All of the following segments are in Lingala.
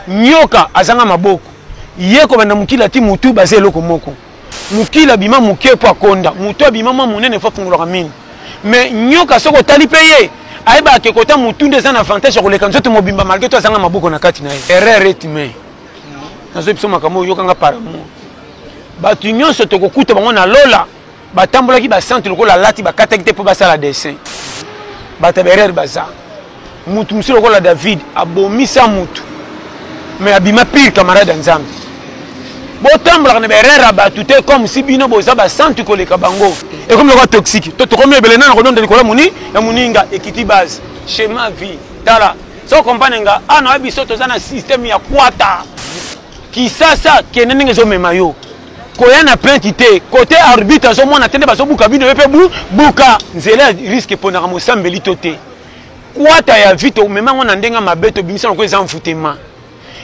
nyoka azanga maboko yeko banda mukila ti mutu baze eloko moko mukila bima muke po akonda mutu abima mwa munene fo fungula mine mais nyoka soko tali peye aiba ke kota mutu ndeza na avantage ko leka nzoto mobimba malgré to azanga maboko na kati na ye erreur etime nazo biso makamo yokanga paramour batu nyonso tokokuta bango na lola batambolaki ba centre lokola lati bakataki te po basala dessin bataberer baza mutu musilo lokola David abomisa mutu mais abima pire camarade nzambe botambola na berera batu te comme si bino boza ba centre koleka bango et comme le toxique to comme belena na kodonda likola muni ya muninga ekiti base schéma vie tala so comprendre nga ana biso to za na système ya kwata ki sasa kenene ngezo memayo koya na plainte te côté arbitre zo mona tende baso buka bino pe buka nzela risque pona mo sambeli tote kwata ya vito memango na ndenga mabeto bimisa ko eza mfutema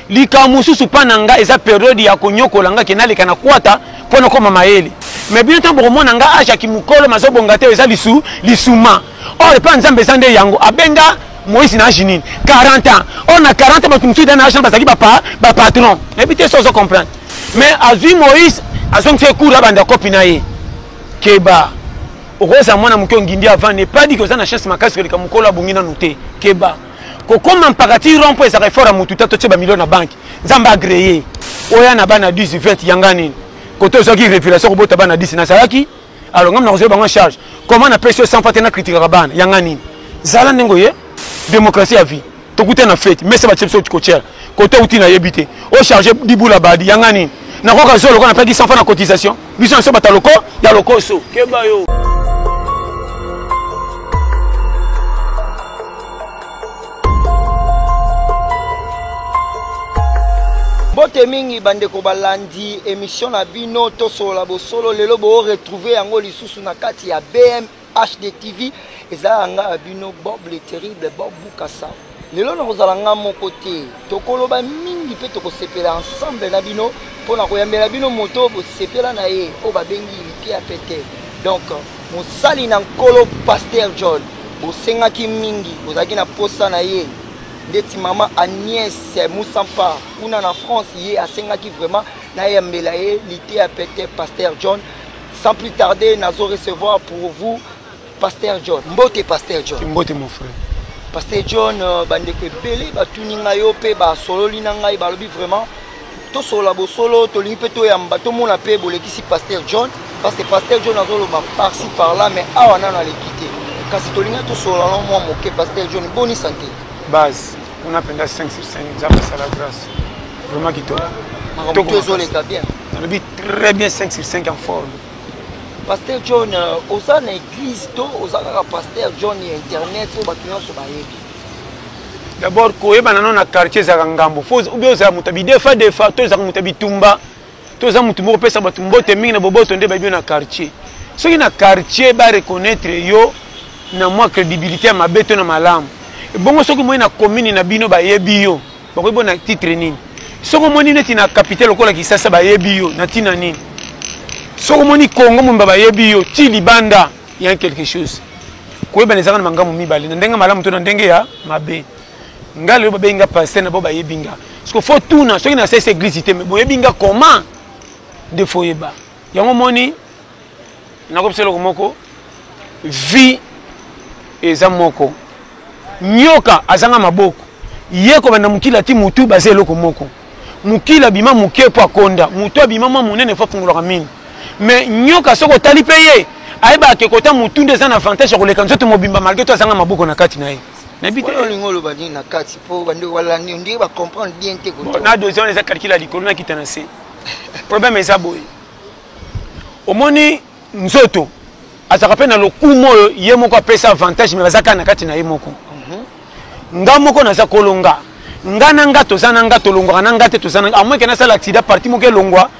likamususu pananga eza période ya konyokola nga kenaleka na kwata pona ko mama yele mais bien temps pour mona nga acha kimukolo mazobonga te eza lisuma or pa nzambe zande yango abenga Moïse na jinine 40 ans on a 40 ans batumsu dans la chambre bazaki ba patron ebité so comprendre mais azui Moïse azong fait cours abanda copine ye keba okoza mwana muke ngindi avant ne pas dit que ça na chance makasi que kamukolo abungina nuté keba ko comme mpakati rompo eza réforme mutu tato tsheba million na banque nzamba agréé oya na bana 10 20 yangani koto zoki révélation ko bota bana 10 na salaki alors ngam na kozo bango charge comment na pression sans patena critique rabana yangani zala ndengo ye démocratie à vie tokute na fête mais ça va tshepso tikochela koto uti na yebité o charger dibula badi yangani na koka zolo ko na paki 100 francs na cotisation biso so bataloko ya lokoso keba yo. Bote mingi bandeko balandi émission na bino tosola bosolo lelo bo retrouver yango lisusu na kati ya BMHD TV eza nga bino Bob le terrible Bob Bukasa lelo na kozala nga moko te tokoloba mingi pe tokosepela ensemble na bino pona koyambela bino moto bosepela na ye o babengi liti ya pete donc mosali na nkolo Pasteur John bosengaki mingi bozaki na posa na ye ndeti mama Agnès Moussampa kuna na France ye asengaki vraiment na yambela ye lité à pété Pasteur John sans plus tarder nazo recevoir pour vous Pasteur John mbote Pasteur John mbote mon frère Pasteur John bandeko belé batuninga yo pe ba sololi na ngai balobi vraiment to sola bo solo to lingi pe to yamba to mona pe bolekisi Pasteur John parce que Pasteur John nazo loba par-ci par-là mais awana na l'équité kasi to linga to sola no mo moke Pasteur John bonne santé base on a pendant 5 sur 5 ça la grâce vraiment qui toi bien on a très bien 5 sur 5 en forme Pasteur John oza na église to oza ka Pasteur John et internet so batunya so bayebi d'abord koyeba nano na quartier za ngambo faut ou bien oza mutabi des fois to za mutabi tumba to za mutumbo pesa batumbo te mingi na boboto nde ba bien na quartier soki na quartier ba reconnaître yo na moi crédibilité ma beto na malamu bongo soki moi na commune na bino ba yebi yo bako bona titre nini soko moni neti na capitale lokola Kisasa ba yebi yo na tina nini soko moni Congo mo ba yebi yo ti libanda ya quelque chose koyeba nezaka na mangamu mibale na ndenga malamu to na ndenge ya mabe ngalo ba benga passer na bo ba yebinga parce que faut tout na soki na cette église te mais bo yebinga comment de foyeba yango moni na ko pselo moko vie eza moko nyoka azanga maboko yeko banda mukila ti mutu baze eloko moko mukila bima muke po akonda mutu abima mwa munene fo fungula mine mais nyoka soko tali peye aiba ke kota mutu ndeza na avantage ko leka nzoto mobimba malgré to azanga maboko na kati na ye na bité lingolo badi na kati po bande wala ndi ba comprendre bien te ko na deuxième eza calcul likolo na kitana se problème eza boy omoni nzoto azaka pe na lokumo ye moko apesa avantage mais bazaka na kati na ye moko nga moko naza kolonga nga na nga tozana nga tolongwa na nga te tozana a moins que na sala accident parti moko elongwa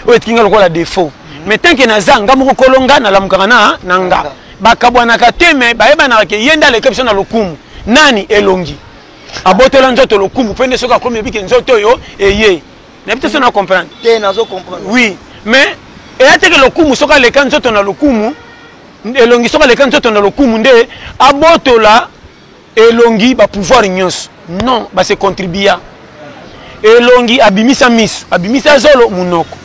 o etinga lokola défaut mais tant que naza nga moko kolonga na lamuka na nga bakabwana ka teme bayeba na ke yenda le caption na lokumu nani elongi abotela nzoto lokumu pende soka komi bike nzoto yo eye na bité so na comprendre te nazo comprendre oui mais et ate que lokumu soka le kan nzoto na lokumu elongi soka le kan nzoto na lokumu nde abotola elongi ba pouvoir nyos non ba se contribuer elongi abimisa misu abimisa zolo munoko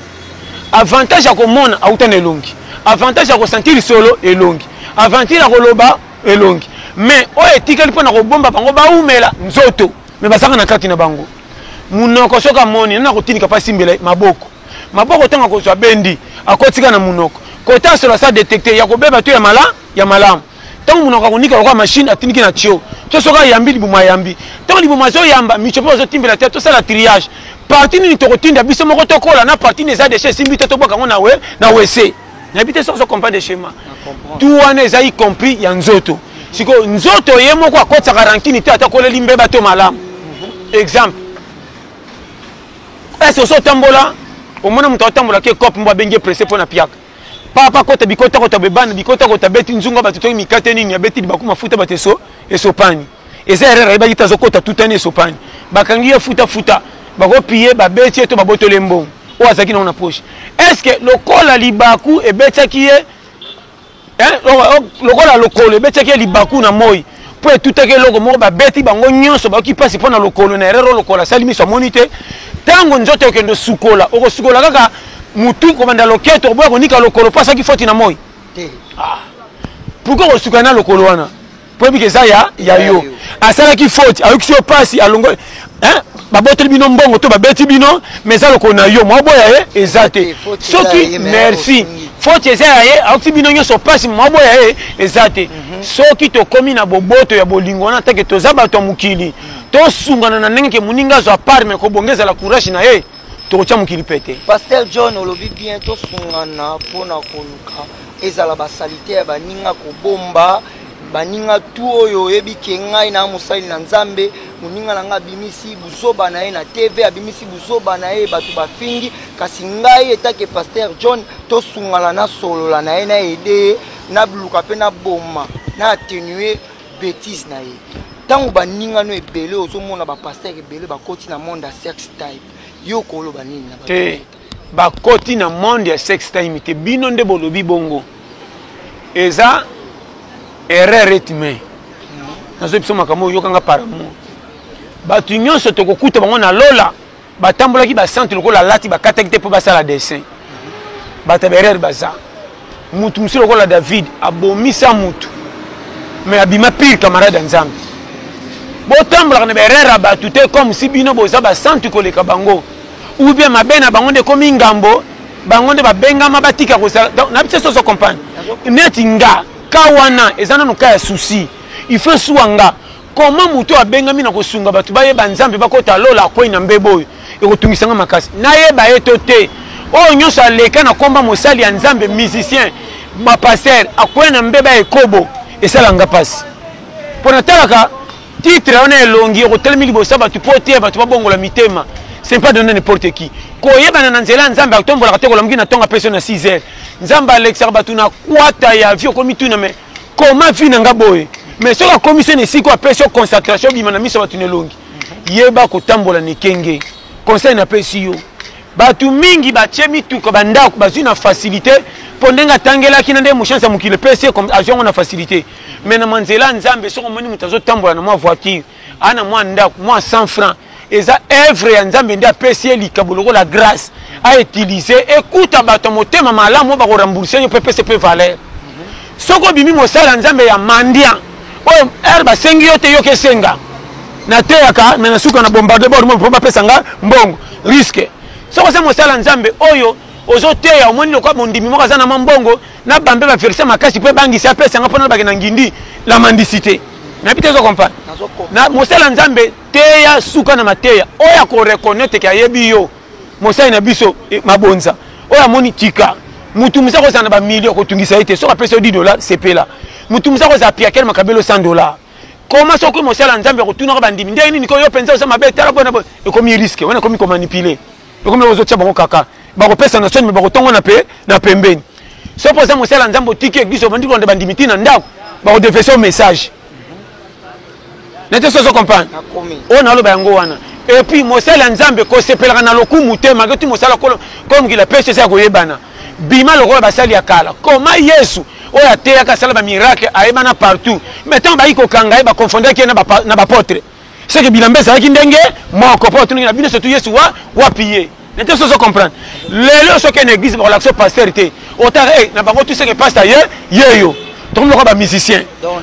avantage ya komona autana elongi avantage ya kosentir solo elongi avantage ya koloba elongi mais oyo etikali mpona kobomba bango baumela nzoto me basaka na kati na bango munoko soka moni na kotinika pasi mbele maboko maboko tanga kozwa bendi akotika na munoko kota solo sa détecter ya kobeba to ya malamu tango munoko akonika kwa machine atiniki na tio to soka yambi libuma yambi tango libuma zo yamba michopo zo timbela te to sala triage parti ni tokotinda biso moko tokola na parti les ADC simbi to boka ngona we na WC n'habite so comprendre des schémas tout wana ezai compris ya nzoto siko nzoto ye moko akotsa garantie te atakola limbe bato malamu exemple est-ce so tambola au mona muto tambola ke cop mbo benge pressé pona piaka papa kota bikota kota bebana bikota kota beti nzunga batuto mikate nini ya beti baku mafuta bateso esopani eza erreur ba kita zokota tutane esopani bakangi futa bako piye babeti to babotole mbongo o azaki na poche est-ce que lokola libaku ebetaki ye lokola lokolo ebetaki libaku na moi po etutaki eloko moko babeti bango nyonso bakoki pasi mpona lokolo na erreur lokola sali miso amoni te ntango nzoto okende sukola okosukola kaka mutu kobanda loketo oboya konika lokolo po asaki foti na moi pourkui okosuka na lokolo wana po ebiki eza ya yo asalaki foti ayokisi yo pasi alongo baboteli bino mbongo to babeti bino mais eza lokolo na yo mwaboya ye eza te soki merci foti eza ya ye aokisi bino nyonso pasi mwaboya ye eza te soki tokomi na boboto ya bolingo wana teke toza bato ya mokili tosungana na ndenge ke moninga azwa part me kobongezala courage na ye tokotia mokili pete Pasteur John olobi bien tosungana mpona koluka ezala basalite ya baninga kobomba baninga tu oyo oyebi ke ngai na mosali na nzambe moninga na nga abimisi buzoba na ye na TV abimisi buzoba na ye bato bafingi kasi ngai etake Pasteur John tosungana na solola na ye na ede na buluka pe na boma na atténuer bêtise na ye tango baninga no ebele ozomona bapasteur ebele bakoti na monde ya sex type yo koloba nini na te bakoti na monde ya sex time te bino nde bolobi bongo eza erreur etime nazo biso makambo yokanga par amour bato nyonso tokokuta bango na lola batambolaki basante lokola lati bakataki te mpo basala dessin bato ya berere baza mutu mosusu lokola David abomisa mutu mais abima pire camarade ya nzambe botambolaka na berere bato te comme si bino boza basante koleka bango ou bien mabe na bango nde komi ngambo bango nde babengama batika kosala na biso soso compagne neti nga ka wana eza nanu ka ya souci il faut suanga comment mutu abengami na kosunga bato bayeba nzambe bakota lola akwei na mbebo oyo ekotungisanga makasi nayeba ye to te oyo nyonso aleka na komba mosali ya nzambe musicien bapaster akwei na mbeba ekobo esalanga pasi mpo natalaka titre wana elongi ekotelemi liboso bato mpo te bato babongola mitema c'est pas donné n'importe qui koyebana na nzela nzambe atombolaka te kolomoki na ntongo apeso na 6 heures nzambe alekisaka bato na kwata ya vie okomi tuna me koma vi na nga boye mais soki akomi so na esika apesi yo concentration obima na miso bato na elongi yeba kotambola na ekenge conseil napesi yo bato mingi batie mituka bandako bazwi na facilité mpo ndenge atangelaki na nde mochanse ya mokili epesi azwi yango na facilité mais na manzela nzambe soki omoni moto azotambola na mwa voiture ana mwa ndako mwa 100 francs eza œuvre ya nzambe nde apesi ye likabo lokola grâce autilize ekuta bato motema malamu oyo bakorembourse yo mpe epesi mpe valeur soki obimi mosala nzambe ya mandian oyo ere basengi yo te yoka esenga nateyaka me nasuka na bombarde bormo mpo bapesanga mbongo riske soki oza mosala nzambe oyo ozoteya omoni lokola mondimi moko aza na mwa mbongo na bambe baverse makasi mpo ebangisi apesanga mpona bake na ngindi la mendicité nayebi te ezokomprendre na mosala nzambe teya suka na mateya oyo akoreconnaitre ke ayebi yo mosali na biso mabonza oyo amoni tika mutu mosa kozala na bamilio kotungisa ye te soki apesi yo 10 dollars sepela mutu mosa kozala piakele makabelo 100 dollars koma soki mosala nzambe akotunaka bandimi ndenge nini koyo mpenza oza mabe tala mpona ekomi riske wana ekomi komanipule ekomi ozotia bango kaka bakopesa na soni me bakotongo na pembeni soki mpoza mosala nzambe otiki eglise obandi kolanda bandimi ti na ndako bakodefese o message nete soso comprendre oyo naloba yango wana et puis mosala ya nzambe kosepelaka na lokumu te malgré ti mosala kolongila pesi eza ya koyebana bima lokola basali ya kala koma yesu oyo ateyaka asala bamiracle ayebana partout mais ntango bayi kokanga ye bakonfondaki ye na bapotre c'est que bilambe ça qui ndenge moi comprends tout na bino surtout yesu wa piller n'était pas comprendre les ce qu'une église pour l'action pastorité autant na bango tout ce que pasteur yo tout le monde est musicien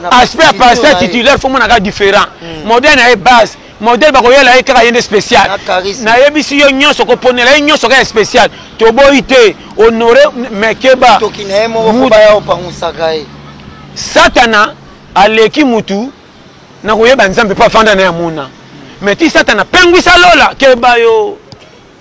aspect pasteur titulaire faut mon différent modèle est base modèle ba koyela ekaka yende spécial na yebisi yo nyonso ko ponela nyonso ka spécial to boité honorer mekeba to kinemo ko ba ya opangusa satana aleki mutu na koyeba nzambe pa fanda na yamuna mais ti satana pengwisa lola keba yo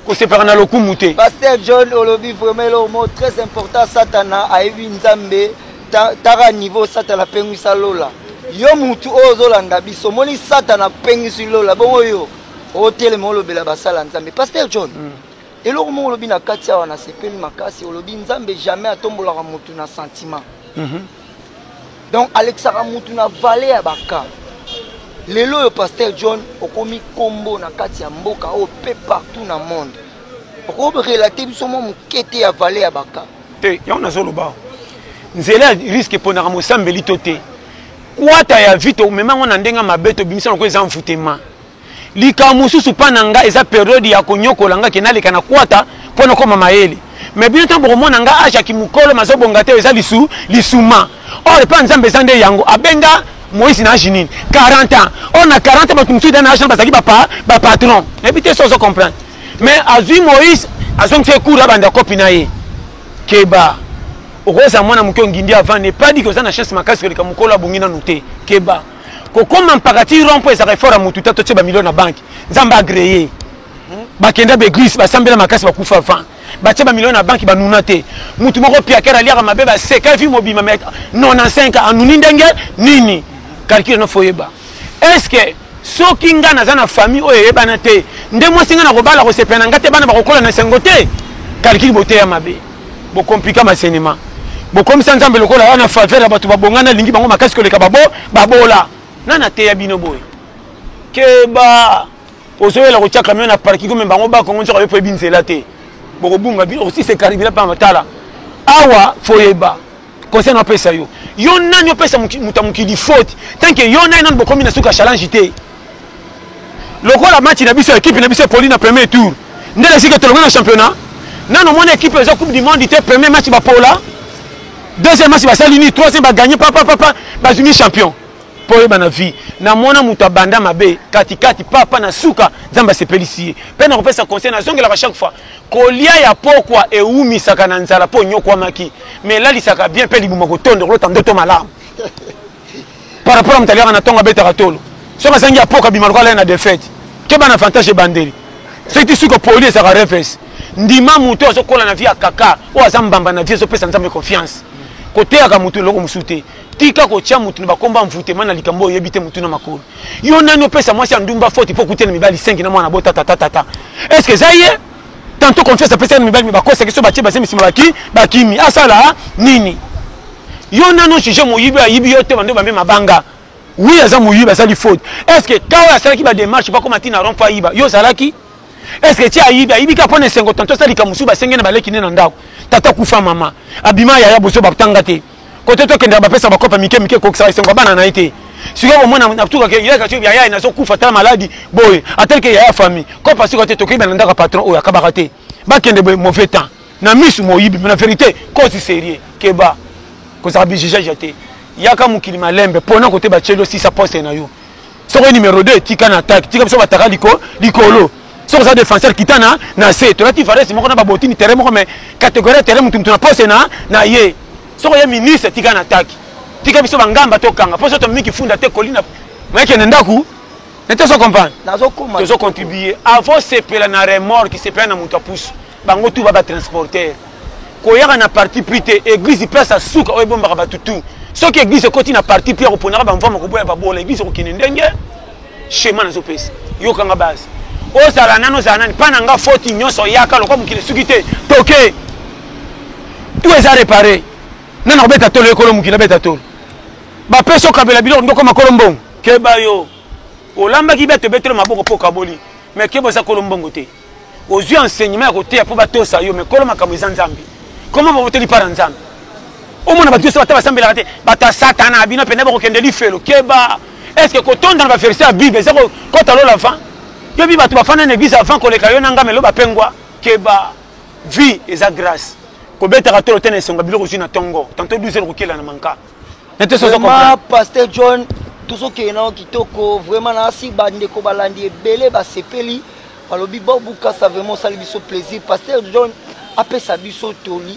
ko separa na lokumu te. Pasteur John olobi vraiment le mot très important satana ayebi nzambe tara niveau satana pengwisa lola yo mutu ozolanda biso moni satana pengwisa lola bongo yo hôtel mo lobela basala nzambe. Pasteur John eloko mo olobi na kati awa na sepeli makasi olobi nzambe jamais atombolaka mutu na sentiment. Donc Alexandra mutu na vallée ya baka lelo yo Pasteur John okomi kombo na kati ya mboka o pe partout na monde okobe relater biso mo mukete ya vallée ya baka te ya na zolo ba nzela risque pona ka mosambeli tote kwata ya vito memango na ndenga mabeto bimisa na ko eza mfutema lika mususu pananga eza période ya konyokola nga kenaleka na kwata pona ko mama yele mais bien temps pour mona nga acha ki mukolo mazobonga te eza lisuma or pa nzambe zande yango abenga Moïse na jinine 40 ans on a 40 ans ba tumtu dans nation bazaki ba patron éviter ça se comprendre mais azui Moïse azong fait cours abanda copina ye keba okoza mwana mukyo ngindi avant n'est pas dit que ça na chance makasi que mukolo bongina noté keba ko comme mpakati rompo eza réforme mutu tato tsheba million na banque nzamba agréé ba kenda be église ba sambela makasi ba kufa fan ba tsheba million na banque ba nuna te mutu moko pia kera liaka mabeba seka vi mobima met 95 ans anuni ndenge nini calcul no foyeba est-ce que soki nga naza na famille oyo yebana te nde mwasi nga na kobala ko sepena ngate bana bakokola na sengo te calcul bote ya mabe bo compliquer masenema bo comme ça nzambe lokola wana faveur ya bato babongana lingi bango makasi koleka babola nana te ya bino boy keba ozoyela ko tchaka mena parking comme bango ba kongo nzaka yo binzela te bo bunga bino aussi c'est caribila pa matala awa foyeba concernant pesa yo nani opesa mutamukili faute tant que yo nani nan bokomi na suka challenge te lokola match na biso équipe na biso poli na premier tour ndele sike tolonga na championnat nano mona équipe za coupe du monde te premier match ba pola deuxième match ba salini troisième ba gagner papa ba juni champion pour ba na vie na mona mutabanda mabe katikati papa na suka zamba sepelisi pe na kopesa conseil na zongela chaque fois kolia ya pokwa eumi saka na nzala po nyokwa maki mais là lisaka bien pe libuma ko tondo ko tando to malamu par rapport à mtaliaka na tonga beta katolo soka sangi ya poka bimaruka la na défaite ke bana avantage bandeli c'est ici que poli saka reverse ndima muto azokola na vie akaka o azambamba na vie zo pesa nzambe confiance côté aka mutu loko musute tika ko tia mutu ba komba mvutema na likambo yebite mutu na makolo yo nani opesa mwasi andumba faute po kutena mibali 5 na mwana bota tata est-ce que ça y est tantôt confiance à pesa mibali ba kosa kiso ba tie ba semi bakimi asala nini yo nano juge moyibi ayibi yo te bando ba mema banga oui aza moyibi asali faute est-ce que kawa asala ki ba démarche pas comme atina rompo ayiba yo salaki est-ce que tu ayibi ka pone 50 tantôt sali ka musu ba sengena ba leki nena ndako tata kufa mama abima ya boso ba tangate côté to kenda ba pesa ba kopa mike ko sa sengo bana na ite siko mo mona na tuka ke yaka tu ya na so kufa ta maladi boy atel ke ya famille ko parce que to ke ba ndaka patron o yakaba kate ba kende bo mauvais temps na misu moyibi mais la vérité ko si sérieux ke ba ko sa bi jije jeté yaka mukili malembe pona côté ba chelo si sa poste na yo soko numéro 2 tika na attaque tika so ba taka likolo sur sa défenseur kitana na C to lati faresi moko na ba botini terrain moko mais catégorie terrain mutu na poste na ye soko ya ministre tika na attaque tika biso bangamba to kanga poso to miki funda te kolina meke nendaku nete so comprendre nazo koma to so contribuer avant sepela na remorque qui sepela na mutu pousse bango tu ba transporteur ko yaka na parti prité église place à souka o bomba ba tutu so que église ko tina parti pri ko ponara ba mvama ko boya ba bola église ko kinendenge schéma na so pesa yo kanga base o sala nano zanani pana nga faute nyonso yaka lokwa mukile sukite toke tout est à réparer nana obeta tolo ekolo mukile beta tolo ba peso kabela bilo ndoko makolombongo ke bayo olamba ki beto betelo maboko po kaboli mais ke bosa kolombongo te ozui enseignement ko te po batosa yo mais koloma kamuza nzambi comment ba boteli para nzambi o mona batu so bataba sambela te bata satana bino pene ba ko kende li felo ke ba est-ce que quand on va faire ça à Bible c'est quand alors l'enfant yo bi batu bafana na église avant ko leka yo nanga melo ba pengwa keba vie eza grâce ko betaka to tene songa biloko zina tongo tantôt 12 heures kokela na manka nete so comprendre pasteur John tout ce qui est non kitoko vraiment na si bande ko balandi ebele ba sepeli balobi bobuka ça vraiment ça biso plaisir pasteur John apesa biso toli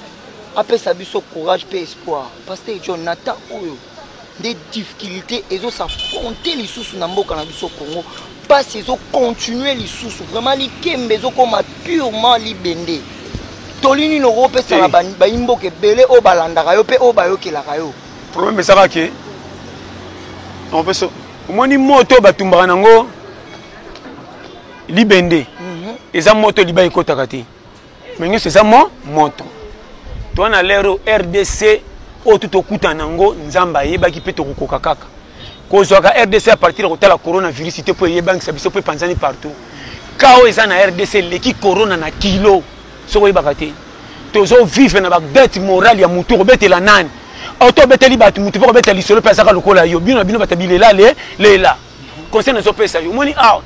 apesa biso courage pe espoir pasteur John nata oyo des difficultés et zo s'affronter les sous na mboka na biso Congo pas ils ont continué les sous vraiment les kembe zo comme purement libendé tolini no rope ça ba imboke belé o balanda kayo pe o bayokela kayo problème ça va que on peut so moni moto batumba nango libendé eza moto liba ekotaka te mais c'est ça moto toi na lero RDC o tout okuta nango nzamba yebaki pe to kokoka kaka kozwaka RDC à partir de la coronavirus te po yebangi sabiso po panzani partout kao eza na RDC leki corona na kilo soko yebaka te tozo vivre na ba dette morale ya mutu robetela nani auto beteli batu mutu po robeteli solo pesa ka lokola yo bino batabilela lela conseil na so pesa yo moni ah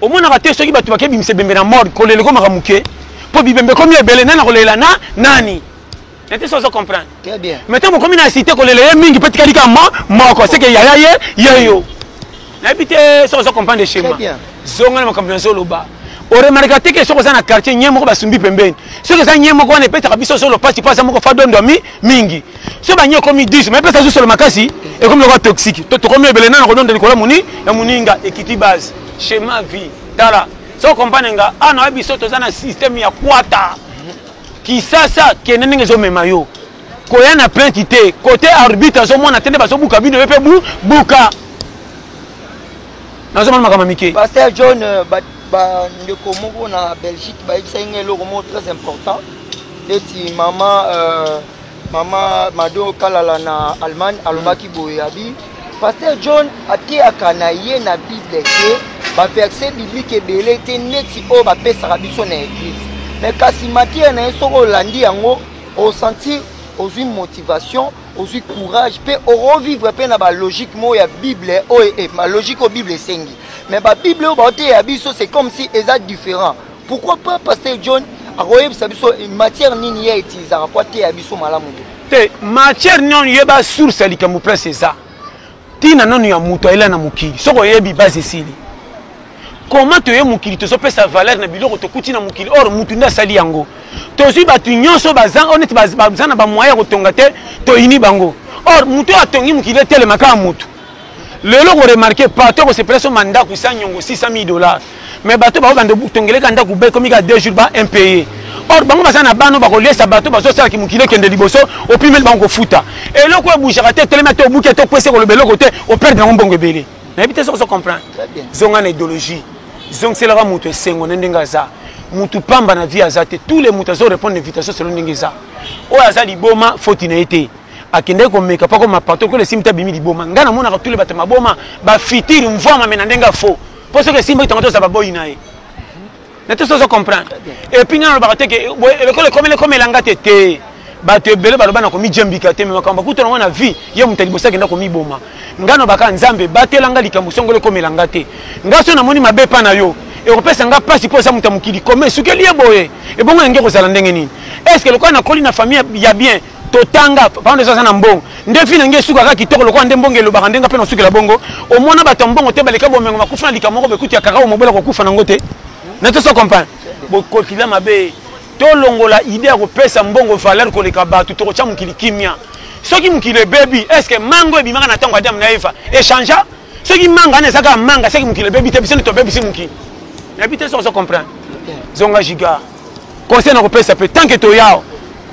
au moins na te soki batu bakebi msebembe na mort kolele ko makamuke po bibembe komi ebele nana kolela na nani n'était pas ça comprendre. Très bien. Maintenant, comme il a cité que les mingi peut être quelqu'un mort, c'est que yo. N'habite sans comprendre chez moi. Très bien. Zonga na compréhension loba. On remarque que sur un quartier nyemo ba sumbi pembeni. Ce que ça nyemo ko na peut-être biso sur le parti pas ça moko fa dondo mingi. Ce ba nyeko comme 10 mais peut être sur le makasi et comme le roi toxique. To comme ebele na ko dondo likola muni ya muninga ekiti base. Schéma vie. Tala. So comprendre nga ana biso to za na système ya kwata. Qui ça qui est n'engezo memayo koya na plainte te côté arbitre so mona tende baso buka bino pe buka nazo mama kama mike pasteur John ba ndeko moko na Belgique ba isa ngelo ko très important eti mama mado kalala na Allemagne alobaki boyabi pasteur John ati akana ye na Bible ke ba verset biblique ebele te neti o ba pesa biso na église. Mais quand si matière n'a pas landi yango, on sentit aussi motivation, aussi courage, puis on revivre pe na ba logique mo ya Bible et ma logique au Bible sengi. Mais ba Bible au baté abiso c'est comme si eza différent. Pourquoi pas pasteur John a royeb sabiso matière nini ya utiliser rapport te abiso malamu. Te matière non yeba source likamu place c'est ça. Tina non ya muto ela na mukili. Soko yebi base sili. Comment tu es mukili to sope sa valeur na biloko to kuti na mukili or mutunda sali yango to zui batu nyonso bazan honnête bazana ba moyen ko tonga te to ini bango or mutu atongi mukili tele maka mutu lelo ko remarquer partout ko se presso mandat ku sa nyongo $600 mais bato ba bande tongele kanda ku be komi ka 2 jours ba impayé or bango bazana bano ba ko lesa bato bazo sala ki mukili kende liboso au pimel bango futa et le ko bouchaka te tele mato buke to kwese ko le belo côté au perdre na mbongo belé na bité ça comprendre zonga na idéologie. Donc c'est là mutu sengo ndenga za mutu pamba na vie azate tous les mutu zo répondre invitation selon ndengeza o aza liboma faute na été akende ko meka pa ko mapato ko le simta bimi liboma ngana mona ka tous les batema boma ba fitiri mvoma mena ndenga faux parce que simba itangato za baboyi nae na tout ça comprendre et puis ngana ba teke le comme elanga tete bato ebele baloba na komi jembika te me makamba kutona na vie ye mutu libosa kenda komi boma ngano baka nzambe batelanga likambo songole komelanga te ngaso na moni mabe pa na yo e kopesa nga pasi po sa mutu mukili comme sukeli ye boye e bongo ngeke kozala ndenge nini est-ce que lokwa na koli na famille ya bien totanga pande ça na mbongo ndefi na nge suka ka kitoko lokwa nde mbongo elobaka ndenga pe na sukela bongo o mona bato mbongo te baleka bomengo makufa na likambo ko bekuti ya kakao mobela ko kufa na ngote na to so comprendre bo kokila mabe to longola idée ya kopesa mbongo valeur koleka bato to kocha mukili kimia soki mukili baby est-ce que mango ebimaka na tango Adam na Eva échange soki manga na saka manga soki mukili baby te bisene to baby si mukili na bité so comprendre zonga giga conseil na kopesa pe tant que to yao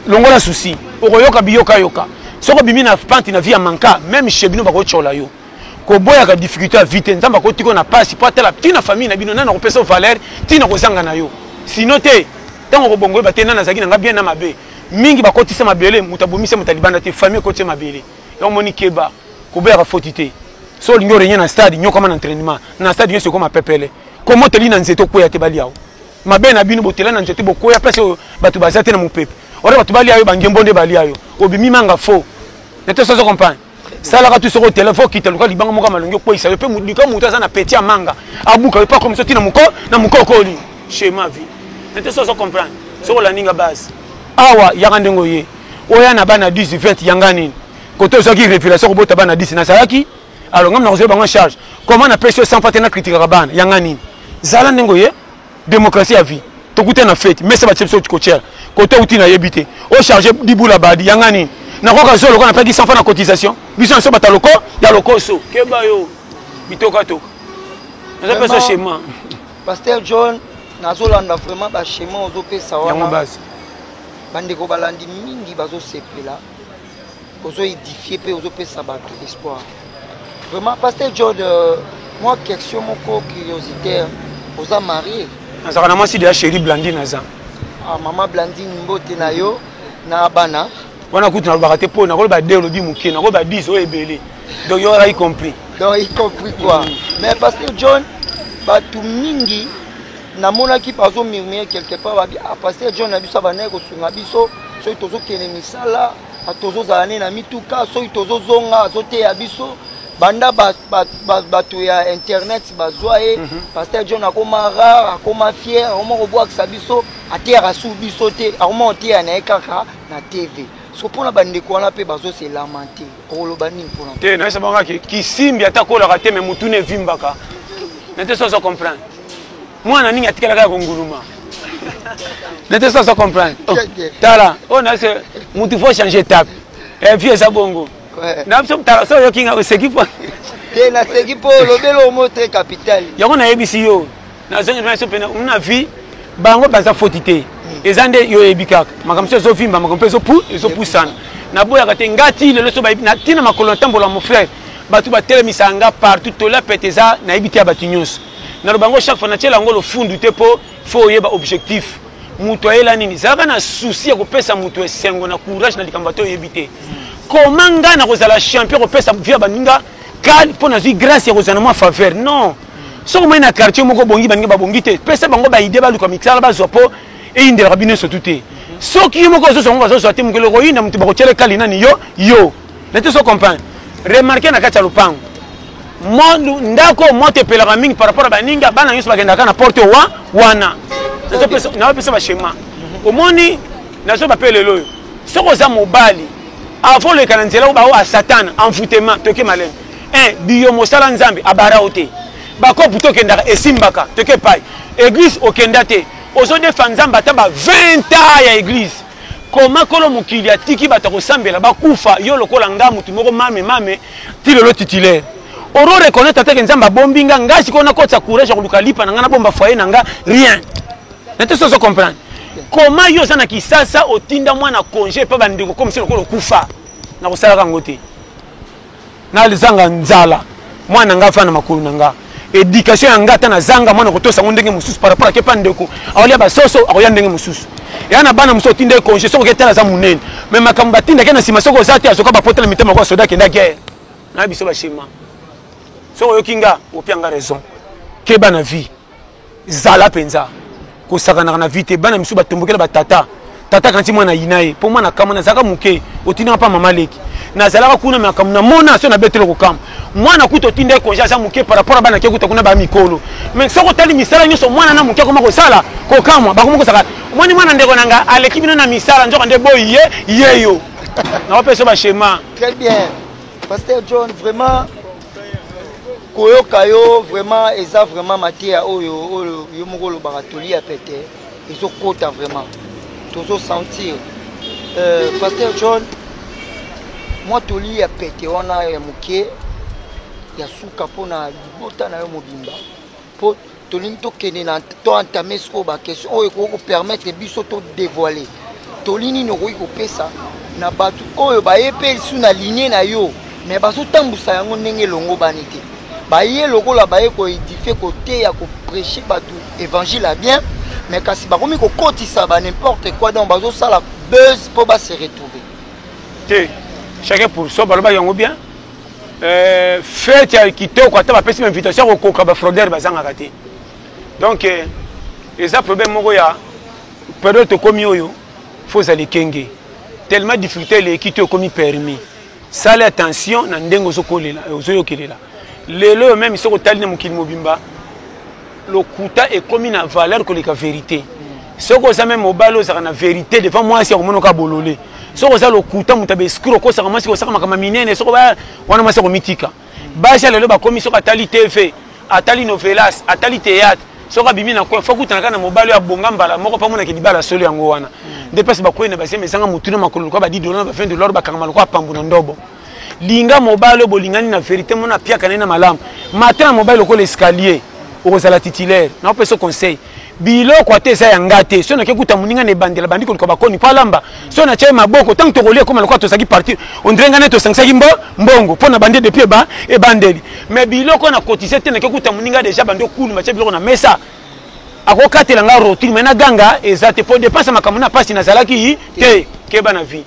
longola souci okoyoka biyoka yoka soko bimi na panti na vie ya manka même chez bino bako chola yo ko boya ka difficulté vite nzamba ko tiko na passe pour tela tina famille na bino na kopesa valeur tina ko zanga na yo sinon te tango ko bongo batena na zaki na bien na mabe mingi bakotisa mabele mutabumise mutalibanda te famille kote mabele yo moni keba ko boya ka fotité so lingo renya na stade nyoko kama na entraînement na stade yo se ko mapepele comment te lina nzeto ko ya te baliao mabe na bino botela na nzeto boko ya place batu bazate na mupepe ora batu baliao bangembo nde baliao obimi manga fo nete so comprendre salaka tu soko téléphone qui te loka libanga moka malongo po isa pe mudika muta za na petit amanga abuka pas comme ça ti na muko koli schéma vie nete so comprendre soko la ninga base awa yanga ndengo ye oya na bana 10 20 yanga nini koto so ki révélation ko bota bana 10 na salaki alors ngam na ko bango charge comment na pêche sans partenaire critique rabana yanga nini zala ndengo ye démocratie à vie to kuté na fête mais ça va tshepso tikochela koto uti na yebité o charger dibula badi yanga nini na koka zo lokona peki 100 francs na cotisation biso so bataloko ya lokoso keba yo bitoka to na pesa schéma Pasteur John nazolanda vraiment ba schéma ozo pesa wana yango base bande ko balandi mingi bazo sepela ozo édifier pe ozo pesa ba espoir vraiment Pasteur John moi question moko curiosité oza marié nazaka na mwasi de chérie Blandine aza ah maman Blandine mbote na yo na bana wana kutu na bakate po na ko ba delo bi muke na ko ba 10 o ebele donc yo aura compris donc il compris quoi mais Pasteur John ba tu mingi na mona ki pazo murmurer quelque part ba Pasteur John na biso ba na ko sunga biso so tozo kene misala atozo zalane na mituka so tozo zonga zote ya biso banda bato ya internet bazwaye Pasteur John akoma rare akoma fier akoma kobwakisa biso ateyaka su biso te akoma oteya na ye kaka na TV so mpona bandeko wana mpe bazose lamante okoloba nini mpona te nayesa bango ake kisimbi ata kolaka te me mutu ne evimbaka nete soso comprendre mwana nini atikalaka ya konguluma nete soso comprendre tala oyo nase mutu faut changer tape vie eza bongo na biso tala so yokinga oseki po te naseki mpo olobela omo tre capital yango nayebisi yo nazongi biso mpena na vie bango baza foti te eza nde yo yebi kaka makambo so ezovimba makambo mpe ezopusana naboyaka te ngati lelo so bayebi natina makolo natambola mon frère bato batelemisa nga partout tola pete eza nayebi te ya bato nyonso naloba yango chaque fois natiela yango lofundu te mpo fo oyeba objectif moto ayela nini ezalaka na souci ya kopesa moto esengo na courage na likambo te oyebi te koma nga na kozala champion kopesa vie ya baninga kali mpo nazwi grâce ya kozala na mwa faveur non soko moi na quartier moko bongi baninga babongi te pesa bango baide baluka mikisala bazwa mpo eyindelaka bino nyonso tu te soki ye moko ozozwa ngo bazozwa te mokolo koyinda moto bakotyela ekali nani yo nete so comprendre remarke na kati ya lopango ndako moto epelaka mingi par rapport a baninga bana nyonso bakendaka na porte wana nawapesa bashema omoni nazo bape lelo oyo soki oza mobali avant oleka na nzela oyo bao a satana envoûtement toke maleme biyo mosala nzambe abara o te bakopu tokendaka esimbaka toke epai église okenda te ozodefa nzambe ata ba 20 ans ya église koma kolo mokili atiki bato kosambela bakufa yo lokola nga mutu moko mame ti lelo titulaire oro reconnaître atake nzambe abombi nga nga sikoyo nakotisa courage ya koluka lipa na nga nabomba foyer na nga rien nete soso comprendre koma yo oza na kisasa otinda mwana congé epa bandeko komisi lokola okufa na kosalaka yango te nalizanga nzala mwana nga afa na makolo na nga éducation ya nga ata na zanga mwana kotosa ngo ndenge mosusu par rapport akepa ndeko akolia basoso akoya ndenge mosusu ya na bana mosusu otinda congé soko ketala za munene mais makambo batindaki na nsima soko oza te azoka bapotela mitema kwa soda akenda guerre na biso bashema soko oyoki nga opianga raison keba na vie zala mpenza kosakanaka na vie te bana misu batombokela batata tata kanti mwana yina ye mpo mwana kama nazalaka moke otindaka mpa mama leki nazalaka kuna makambo na mona so nabetele kokama mwana kuta otinda ye congé aza moke par rapport a bana ke kuta kuna bamikolo mais soki otali misala nyonso mwana na moke akoma kosala kokamwa bakoma kosaka omoni mwana ndeko na nga aleki bino na misala nzoka nde boyi yeyo naopesa bashema très bien Pasteur John vraiment koyoka yo vraiment eza vraiment mateya oyo yo moko olobaka tolia pete ezokota vraiment tozosentir Pasteur John moi tolia pete wana ya moke ya suka mpona libota na yo mobimba mpo tolingi tokende na toentame sikoyo baquestion oyo ekoki kopermettre biso todévoile toli nini okoki kopesa na bato oyo baye mpe lisu na linie na yo mais bazotambusa yango ndenge elongo bani te baye lokola baye koédifie koteya koprêche bato évangile ya bien mais kasi bakomi kokotisa ba n'importe quoi donc bazosala buzz mpo base retrouver te chacun pour soi baloba yango bien fete ya kitoko ata bapesi ma invitation kokoka bafraudeur bazangaka te donc eza problème moko ya période tokomi oyo fo ozala ekenge tellement difficulté eleki te okomi permis sale attention na ndengo zokolela ozoyokelela lelo même soko tali na mokili mobimba lokuta ekomi na valeur koleka vérité soko za même mobalo za na vérité devant moi si akomono ka bololé soko za lokuta mutabe escroc ko saka masi ko saka makama minene soko ba wana masi ko mitika basi lelo ba komi soko atali TV atali novelas atali théâtre soko bimi na ko faut kutana na mobalo ya bonga mbala moko pa mona ke libala solo yango wana depuis ba koina ba sema sanga mutuna makolo ko ba di dollar ba fin de l'or ba kangama ko pambu na ndobo linga mobalo bolingani na vérité mona pia kanena malamu matin mobile ko l'escalier ozala titulaire na opeso conseil biloko ate eza ya ngate so na ke kuta muninga ne bandela bandiko ko bakoni palamba so na chai maboko tant to kolie comme lokwa to saki partir on drenga neto sangsaki mbongo pona bande depuis ba e bandeli mais biloko na cotiser te na ke kuta muninga déjà bando kulu ma biloko na mesa akokatela nga rotine mena ganga ezate po dépense makamuna pasi na zalaki te ke bana vie.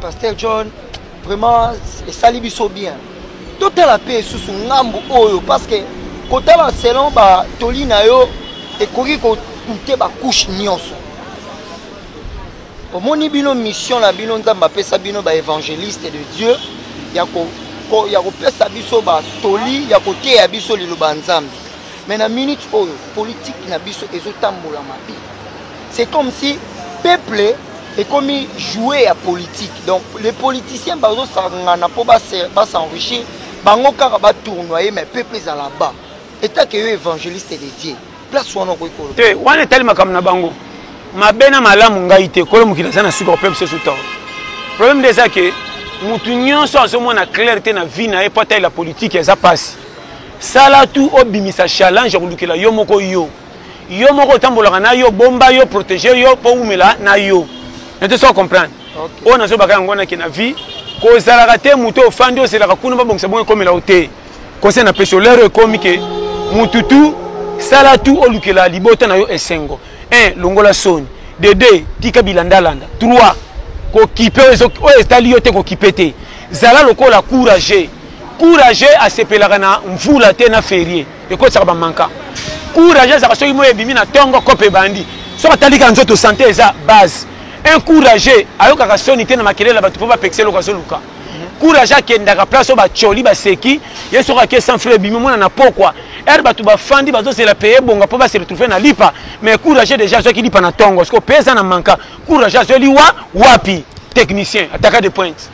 Pasteur John, vraiment, ça lui biso bien. Tout la paix sous son ngambo oyo parce que quand on selon ba tolina yo et koki ko coûter ba couche nyonso. Pour mon bino mission la bino nzamba pesa bino ba évangéliste de Dieu ya ko pesa biso ba toli ya ko te ya biso lilo banzambi. Mais na minute oyo politique na biso ezotambola mabi. C'est comme si peuple et comme jouer à politique. Donc les politiciens s'enrichir, bango kaka ba tournoyer mais peuple est là-bas. Et tant que évangéliste dédié, place wana ko ikolo. Te wana tali makamna bango. Mabena malamu ngai te kolo mukilasa na suka peuple ce temps. Problème de ça que mutu nyonso azomona clarté na vie na epata la politique eza passe. Sala tout obimisa challenge kulukela yo moko yo. Yo moko tambola na yo bomba yo protéger yo po umela na yo. Ne te so comprendre. On a so baka ngona ki na vie ko zalaka te muto ofandi oselaka kuna babongisa bongo comme la hoté. Conseil na pécholeur comme que mututu sala tout olukela libota na yo esengo. 1 longola soni. De 2 tika bilandalanda. 3 ko kipe o estali yo te ko kipete. Zala lokola courage. Courage à sepelaka na mvula te na férié. Et ko tsaka ba manka. Courage za kasoki mo ebimi na tongo kope bandi. So katalika nzoto santé eza base. Encourager ayokaka soni te na makelela batu po ba pexelo ka soluka. Courage akendaka place ba choli ba seki yeso ka ke sans frère bimi mona na pokwa. Batu ba fandi bazo se la payer bonga po ba se retrouver na lipa. Mais courage déjà ceux qui lipa na tongo parce que pesa na manka. Courage ceux li wapi technicien attaquant de pointe.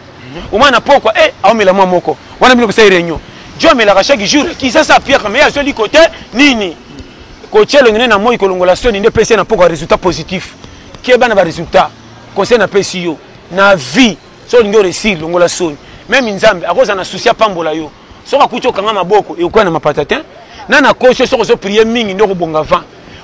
Au moins na pokwa aomela mwa moko. Wana bilo ko sa réunion. Dieu amela chaque jour qui ça pierre mais ceux li côté nini. Côté le ngene na moi ikolongola soni nde pesa na pokwa résultat positif. Keba na ba résultat conseil na PCO na vie so lingo réussir longola soni même nzambe akoza na souci pambola yo so ka kucho kanga maboko e ko na mapatatin na na kocho so ko prier mingi ndoko bonga vent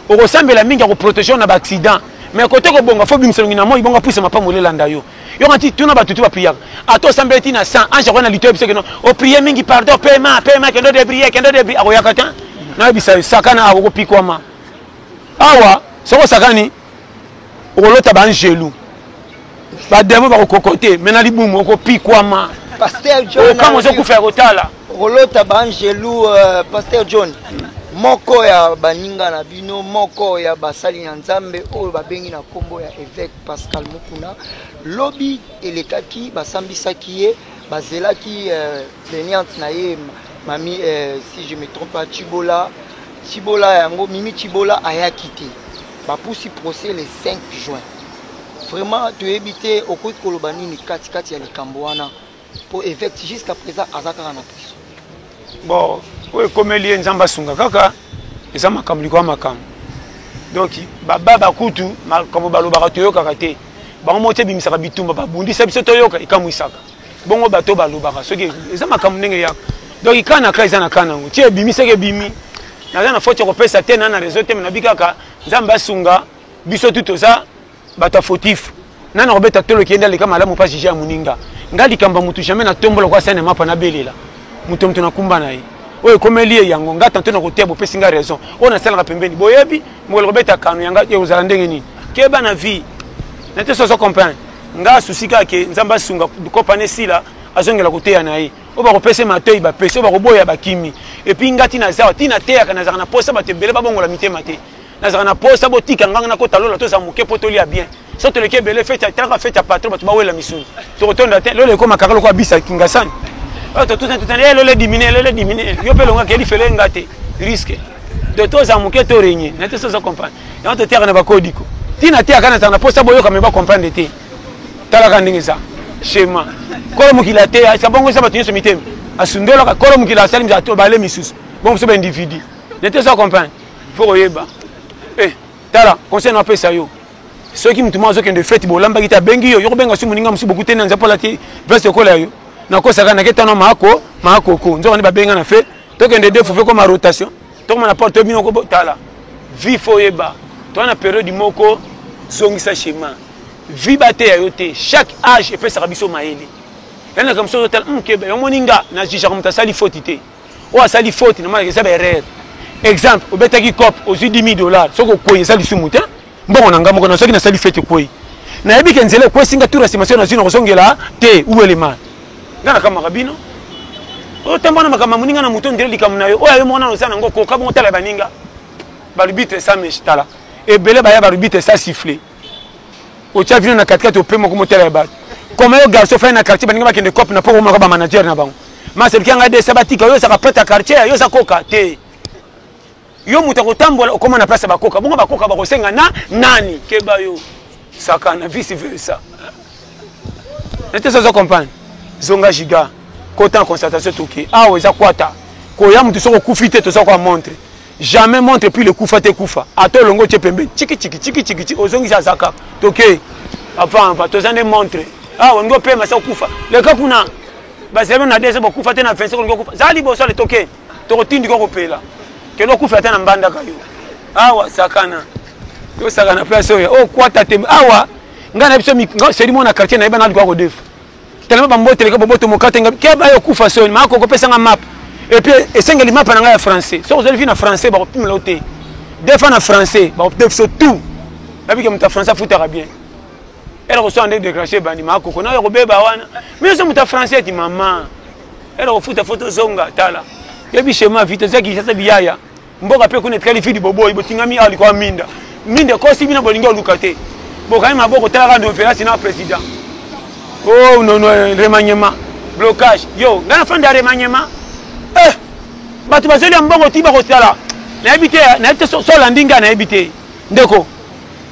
o ko sambela mingi ko protection na ba accident mais côté ko bonga fo bimselongi na mo ibonga puisa mapambola landa yo yo kanti tuna ba tutu ba prier ato sambela tina 100 anja ko na lito ebise no o prier mingi pardon paiement kendo de prier ako yakata na bisa sakana ako pikwa ma awa so ko sakani olota ba angelou ba demo ba kokote mena libumu ko pikwama Pasteur John kama zo kufa kotala olota ba angelou Pasteur John moko ya baninga na bino moko ya basali na nzambe oyo babengi na kombo ya évêque Pascal Mukuna lobi elekaki basambisaki ye bazelaki plaignante na ye mami si je me trompe pas Chibola yango Mimi Chibola ayaki te bapusi procès le 5 juin. Vraiment, tu es évité au coup de Kolobani ni kati ya likamboana pour évêque jusqu'à présent azaka na prison. Bon, oui comme lié nzamba sunga kaka eza makamli kwa makam. Donc baba bakutu makambo balobaka toyo kaka te. Bango mote bimisaka bitumba babundi sabiso toyoka ikamwisaka. Bongo bato balobaka soki eza makambo ndenge yaka. Donc ikana ka eza na kana ngo. Tie bimiseke bimi. Na faute ko pesa te na réseau te na bikaka nzamba sunga biso tutoza bata fautif nana robeta tolo kienda le kama alamu pa jiji ya muninga ngali kamba mutu jamais na tombola kwa sana mapa na belela mutu mtu nakumba na yi oyo komelie yango ngata ntona kotebo pesi nga raison ona sala pembeni boyebi mo robeta kanu yanga ye uzala ndenge nini keba na vie na te so comprendre nga susika ke nzamba sunga ko panesila azongela koteya na yi oba kopese matoi ba pese oba koboya bakimi et puis ngati na zawa tina teya kana zaka na posa batebele babongola mitema te nazaka na posa botika nganga na kota lola to za muke potoli ya bien so to leke belé fête tala fête à patron tu ba wela misuni to retourne à le ko makaka ko abisa kingasani to tout le diminuer yo pe longa ke li fele ngate risque de tous à muke to régner na te so comprendre et on te terre na ba kodiko tina te akana na posta boyo ka me ba comprendre te tala ka ndingi ça schéma ko mukila te sa bongo sa batunyo so mitem asundola ka ko mukila sali mza to balé misusu bon so ba individu ne te so comprendre faut oyeba tala conseil na pesa yo ceux qui mutumo zo kende fête bolamba kita bengi yo benga su muninga musu boku tena nzapola ti veste ko la yo na ko saka na ketano mako ko nzo ni ba benga na fait to kende defu fait comme rotation to na porte bino ko tala vie foyeba to na période moko zongisa schéma vie bate ya yote chaque âge fait sa biso maeli yana comme ça tel kebe yo moninga na jija comme ta sali faute té o sali faute na ma ke sa ba erreur exemple au betaki cop aux $10,000 soko koyi sali sumuta mbongo na ngamoko na soki na sali fete koyi na yebi ke nzele ko singa tura simation na zino kosongela te uwele man ngana kama kabino o tembana makama muninga na muto ndele likamuna yo o ayo mona no sana ngoko ka bongo tala baninga balubite sa meshtala e bele baya balubite sa siffler o tia vino na 4-4 o pemo ko tala ba comme yo garçon fait na quartier baninga bakende cop na poko ba manager na bango ma c'est kianga de sabatika yo sa kapeta quartier yo sa koka te yo muta kotambola okoma na place bakoka bongo bakoka bakosenga na nani keba yo sakana vice versa nete ça comprendre zonga giga kota constatation toki ah eza kwata ko ya mutu soko kufite to soko montre jamais montre puis le kufa te kufa ato longo chepembe chiki ozongi za zaka toki avant va to zande montre ah on go pema sa kufa le kakuna basebe na dese bokufa te na 25 on go kufa zali bo so le toki to kotindi ko kopela kelo kufa tena mbanda kayo awa sakana yo sakana place oyo o kwata te awa ngana biso seri mona quartier na ibana kwa ko def tellement bambote le ko boboto mokatenga ke ba yo kufa so ma ko pesa nga map et puis esengeli map na nga français so vous na français ba ko pimela ote defa na français ba ko def so tout abi ke muta français futara bien elle reçoit un déclenché bani ma ko na yo beba wana mais so muta français ti maman elle refuta photo zonga tala yebi schéma vite zaki sasa biyaya mboka pe kuna qualifie di bobo ibotingami ali kwa minda ko si bina bolingo lukate boka ma boko tala ndo fela sina président oh non remaniement blocage yo ngana fanda remaniement batu bazeli mbongo tiba ko tala na ebite na ete so landinga na ebite ndeko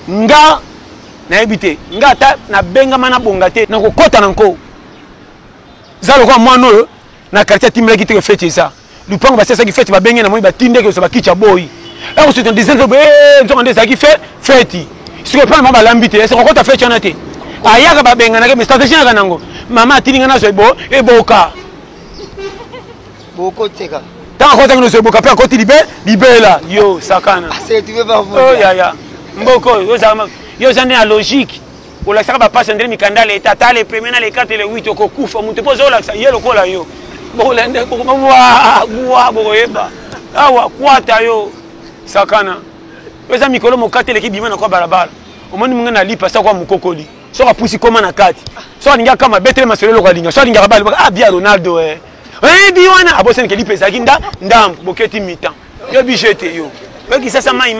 nga na ebite nga ta na benga mana bonga te na ko kota nanko zalo kwa mwana na quartier timela kiteke fete ça lupango basesa ki fete ba benga na moi ba tinde ke so ba kicha boy et on se dit des on des qui fait fete si ko prendre ba lambite est-ce qu'on kota fete na te ayaka ba benga na ke stratégie na kanango mama tilinga na so e boka boko tseka tant ko tango so boka pe ko libela yo sakana c'est tu veux pas oh ya mboko yo zane a logique ko la saka ba passe ndre mikanda le tata le premier na le 4 le 8 ko kufa mutu pozo la yelo ko la yo bolende ko wa boyeba awa kwata yo sakana pesa mikolo mokate le kibima na kwa barabara omoni munga na lipa sa kwa mukokoli so ka pusi koma na kati so ninga kama betre masolelo kwa linga so ninga kabali bia Ronaldo bi wana abosene ke lipa za kinda ndampu boketi mitan yo bijete yo weki sasa mai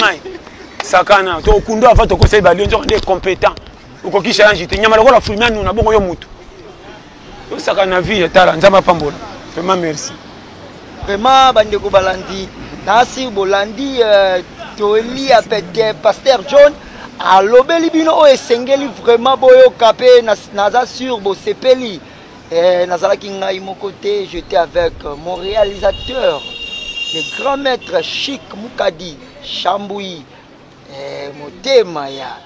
sakana to kundo afa to conseil ba lionzo ndé compétent ukokisha yanjite nyama lokola fulmia nuna bongo yo mutu yo sakana vie tala nzamba pambola vraiment merci vraiment bandeko balandi nasi bolandi toli apete pasteur John alobeli bino o esengeli vraiment boyo kapé naza sur bo sepeli nazalaki ngai moko te j'étais avec mon réalisateur le grand maître Chic Mukadi Chamboui Motema ya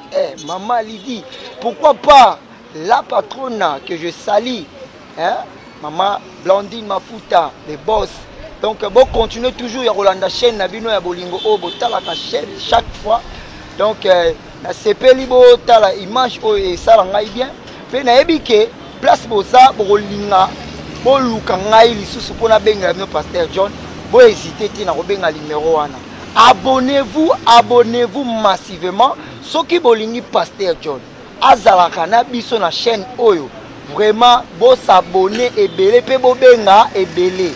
Maman Lydie, pourquoi pas la patronne que je salue, Maman Blandine Mafuta, les boss. Donc bon, continuez toujours, il y a Rolanda chaîne, Nabino ya Bolingo, Botala la chaîne chaque fois. Donc na sepeli bo tala image et ça ngai bien. Pe na ebike place boza bolinga bo luka ngai lisusu pona benga mi pasteur John, bo hésiter ti na robenga numéro wana. Abonnez-vous massivement. Ce qui bolingi pasteur John azalaka na biso na chaîne oyo vraiment bo s'abonner et belé pe bo benga et belé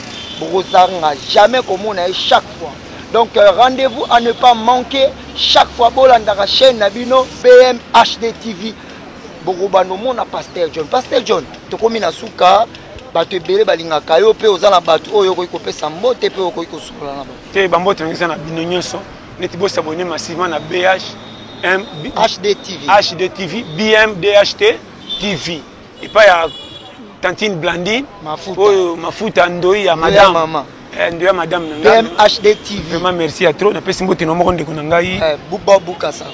bozanga jamais comme on a chaque fois. Donc rendez-vous à ne pas manquer chaque fois bolanda chaîne nabino BM HD TV. bokobanomo na Pasteur John. Pasteur John, tokomi na suka bato ebele balingaka yo pe oza na bato oyo okoki kopesa mbote pe okoki kosokola na bato. Te bambote ngeza na bino nyonso neti bosabone massivement na HD TV BMDHT TV et pas ya Tantine Blandine mafuta ndoi ya madame ndoya madame nanga BMHD TV. Vraiment merci à trop na pesi mbote no moko ndeko nangai Buba Bukasa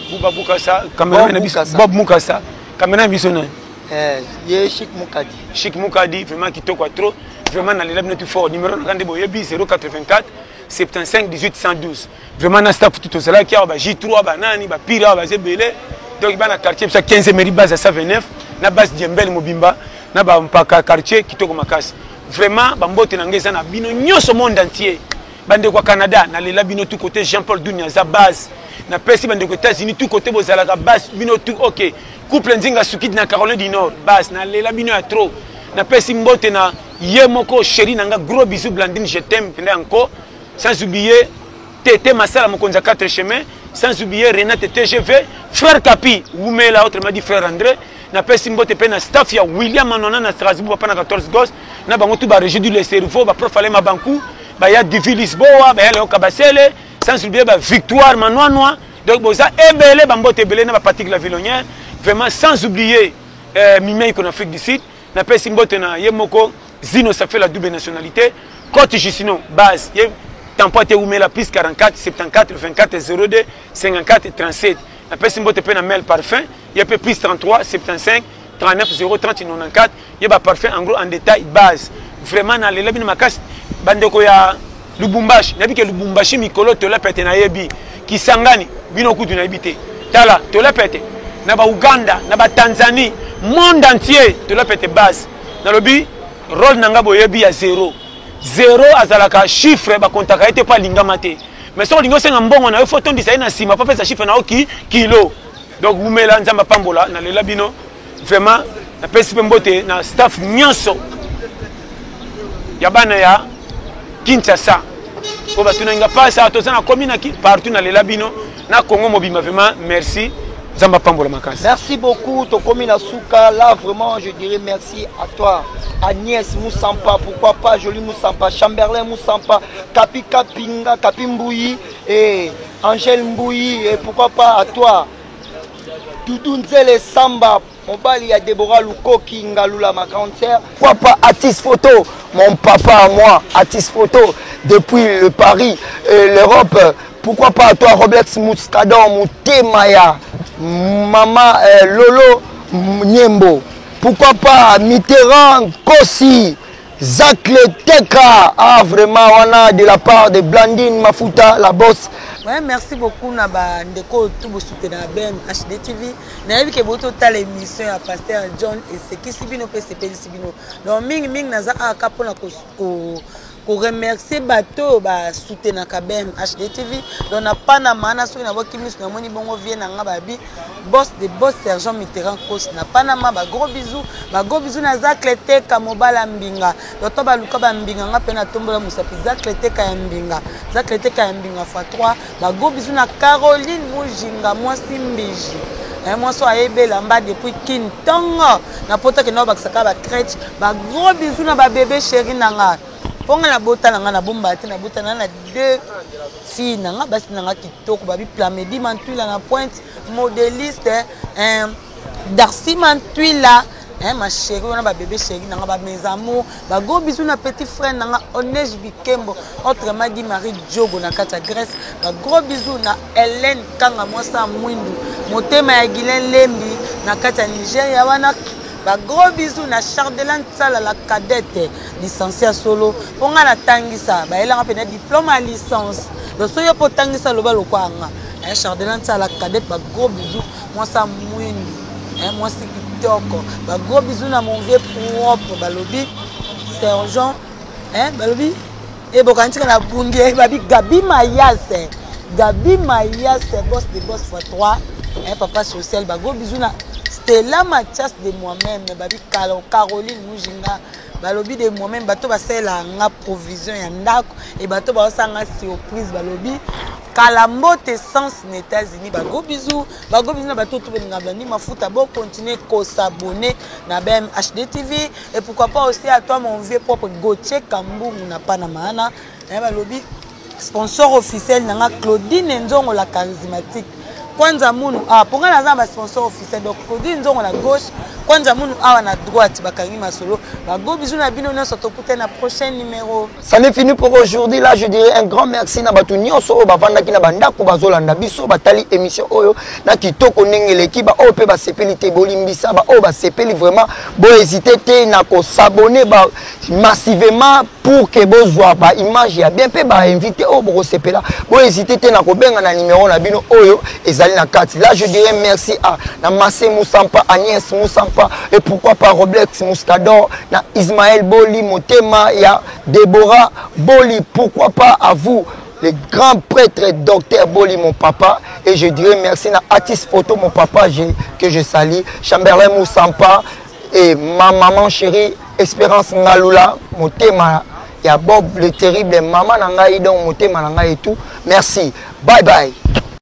caméra na biso Bob Mukasa caméra biso na ye Chic Mukadi vraiment kitoko trop vraiment na lelab notre fort numéro na kande boyebi 084 75 18 112 vraiment na staff tout cela qui a ba J3 ba nani ba pira ba zebele donc ba na quartier ça 15 mairie base à 129 na base Djembel Mobimba na ba mpaka quartier kitoko makasi vraiment ba mbote na ngeza na bino nyonso monde entier bande kwa Canada na lelab bino tout côté Jean-Paul Dunia za base na pesi bande ko États-Unis tout côté bozala ka base bino tout OK couple nzinga sukid na Caroline du Nord base na lelab bino ya trop na pesi mbote na yemoko chéri nanga gros bisous Blandine je t'aime pendant encore. Sans oublier Tété Massala Mokonza 4 chemins, sans oublier Renate TGV, frère Capi, Woumela, autrement dit frère André, na pesi mbote pe na staff ya William Manona na Strasbourg pa na 14 gosses, na bango tout ba réjouir le cerveau, ba prof ale mabanku, ba ya Divi Lisboa, ba ya Léo Kabasele, sans oublier ba Victoire Manoanoa, donc boza ebele ba mbote ebele na ba Patrick la Villonnière, vraiment sans oublier Mimei qu'on Afrique du Sud, na pesi mbote na Yemoko, Zino ça fait la double nationalité, Côte Jusino, base, Tempote Oumela plus 44 74 24 02 54 37. La personne qui a un mail parfum, il y a plus 33 75 39 0 30 94. Il y a un parfum en gros en détail base. Vraiment dans les labins makas bandeko ya Lubumbashi. Nabi que Lubumbashi mikolo to la pete na yebi ki sangani bino kutu na habité. Tala to la pete. Na ba Uganda, na ba Tanzanie, monde entier to la pete base. Na lobi rôle nanga boyebi ya 0. 0 azalaka chiffre ba kontaka ete pa lingama te mais so lingo senga mbongo na photo ndisa ina sima pa pesa chiffre na oki kilo donc Oumela nzamba pambola na lela bino vraiment na pesi mbote na staff nyonso ya bana ya Kinshasa ko batunanga pasa tozana komina ki partout na lela bino na Congo mobima vraiment merci Zamba pambola makasi. Merci beaucoup Tokomi Nasuka, là vraiment je dirais merci à toi Agnès Moussampa, pourquoi pas Jolie Moussampa, Chamberlain Moussampa, Kapi Kapinga, Kapi Mbouyi et Angèle Mbouyi et pourquoi pas à toi Doudou Nzele Samba, mon bal il y a Déborah Lukoki, Ngalula ma cancer. Pourquoi pas Atis Photo, mon papa à moi, Atis Photo depuis le Paris et l'Europe. Pourquoi pas à toi Roblex Mouskadon, Moutemaya, Maman Lolo Niembo. Pourquoi pas Mitterrand Kossi, Zach Leteka. Ah vraiment on a de la part de Blandine Mafuta, la boss. Ouais, merci beaucoup Naba Ndeko tout vous soutenir BM HD TV. N'avez que votre tal émission à Pasteur John et c'est qui sibino PCP sibino. Donc ming naza a kapona ko remercier bateau ba soutenir BM HD TV. Donc na pas na mana so na bokimis na moni bongo vie na ngababi boss de boss sergent Mitterrand Kos na Panama ba gros bisous na Zach Leteka mobala mbinga. Donc to ba luka ba mbinga ngape na tombola musapi Zach Leteka ya mbinga. Zach Leteka ya mbinga x3 ba gros bisous na Caroline Mujinga moi Simbiji. Moi so ayebela mba depuis Kintongo na pota ke no bakisaka ba crèche ba gros bisous na ba bébé chéri nanga. Ponga na bota nanga na bomba te na bota na 2 filles nanga basi nanga kitoko babi Plamedi Mantuila na Pointe modéliste Darcy Mantuila ma chérie on a ba bébé chéri nanga ba mes amours ba gros bisous na petit frère nanga Onej Bikembo autrement dit Marie Diogo na kata Grèce ba gros bisous na Hélène Kanga Mwasa Mwindu motema ya Gilen Lembi na kata Nigeria wana. Ba gros bisous na Chardelan Sala la cadette licenciée solo ponga na tangisa ba elanga pena diplôme à licence donc soyo po tangisa loba lokwanga Chardelan Sala la cadette ba gros bisous moi ça mwindu moi c'est kitoko ba gros bisous na mon vieux propre balobi sergent balobi et bokantika na bundi babi Gabi Mayase boss de boss x3 papa social ba gros bisous na Stella Mathias de moi-même, babi Caroline Mujinga, balobi de moi-même, bato basela nga provision ya ndako et bato ba sanga surprise balobi Kalambote Sens aux États-Unis. Bago bisous na bato tout benga blandi mafuta bon continuer ko s'abonner na BM HD TV et pourquoi pas aussi à toi mon vieux propre Gauthier Kambou na pas na maana. Na lobby sponsor officiel nanga Claudine Nzongo la charismatique. Kwanza munu ponga naza ba sponsor officiel donc Claudine Nzongo la gauche, kwanza munu na droite bakangi masolo. Bago bisous na bino na soto pour na prochain numéro. Ça n'est fini pour aujourd'hui. Là je dirais un grand merci na batu nyonso o bavanda ki na banda ko bazolanda biso batali émission oyo na kitoko nengele ki ba o pe ba sepeli te bolimbisa ba o ba sepeli vraiment bo hésiter te na ko s'abonner ba massivement pour que bozwa ba image ya bien pe ba inviter o bo sepela bo hésiter te na ko benga na numéro na bino oyo ezali na kati. Là je dirais merci à na Massé Moussampa, Agnès Moussampa et pourquoi pas Roblex Mouscador, na Ismaël Boli Motema, ya Déborah Boli, pourquoi pas à vous le grand prêtre docteur Boli mon papa, et je dirais merci à Atis Photo mon papa que je salue, Chamberlain Moussampa et ma maman chérie Espérance Ngalula Motema, ya Bob le terrible maman nanga idon Motema nanga et tout. Merci, bye bye.